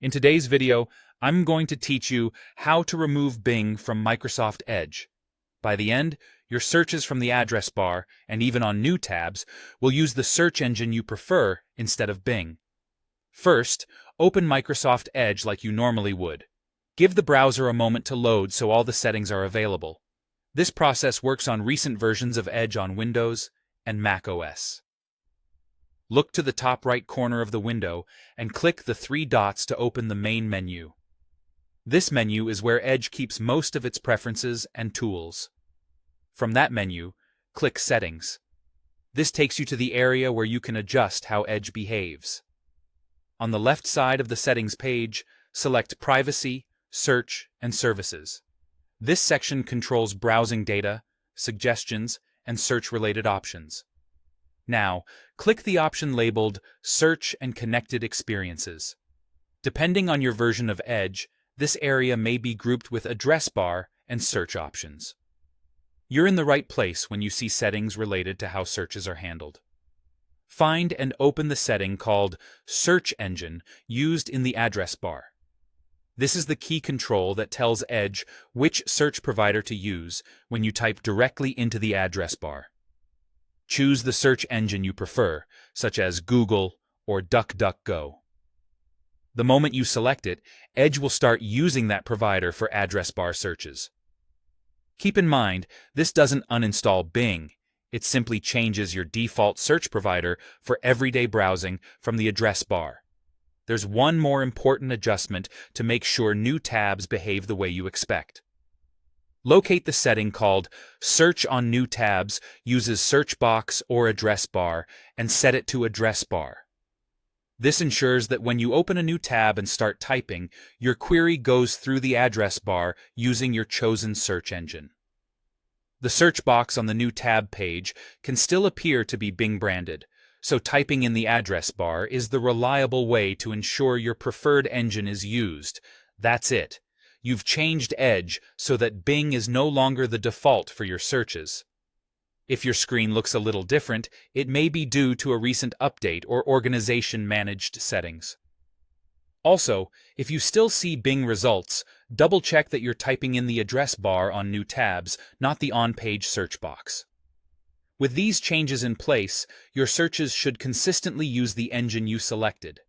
In today's video, I'm going to teach you how to remove Bing from Microsoft Edge. By the end, your searches from the address bar, and even on new tabs, will use the search engine you prefer instead of Bing. First, open Microsoft Edge like you normally would. Give the browser a moment to load so all the settings are available. This process works on recent versions of Edge on Windows and Mac OS. Look to the top right corner of the window and click the three dots to open the main menu. This menu is where Edge keeps most of its preferences and tools. From that menu, click Settings. This takes you to the area where you can adjust how Edge behaves. On the left side of the Settings page, select Privacy, Search, and Services. This section controls browsing data, suggestions, and search-related options. Now, click the option labeled Search and Connected Experiences. Depending on your version of Edge, this area may be grouped with Address Bar and Search options. You're in the right place when you see settings related to how searches are handled. Find and open the setting called Search Engine used in the address bar. This is the key control that tells Edge which search provider to use when you type directly into the address bar. Choose the search engine you prefer, such as Google or DuckDuckGo. The moment you select it, Edge will start using that provider for address bar searches. Keep in mind, this doesn't uninstall Bing. It simply changes your default search provider for everyday browsing from the address bar. There's one more important adjustment to make sure new tabs behave the way you expect. Locate the setting called Search on New Tabs uses search box or address bar and set it to address bar. This ensures that when you open a new tab and start typing, your query goes through the address bar using your chosen search engine. The search box on the new tab page can still appear to be Bing branded, so typing in the address bar is the reliable way to ensure your preferred engine is used. That's it. You've changed Edge so that Bing is no longer the default for your searches. If your screen looks a little different, it may be due to a recent update or organization-managed settings. Also, if you still see Bing results, double-check that you're typing in the address bar on new tabs, not the on-page search box. With these changes in place, your searches should consistently use the engine you selected.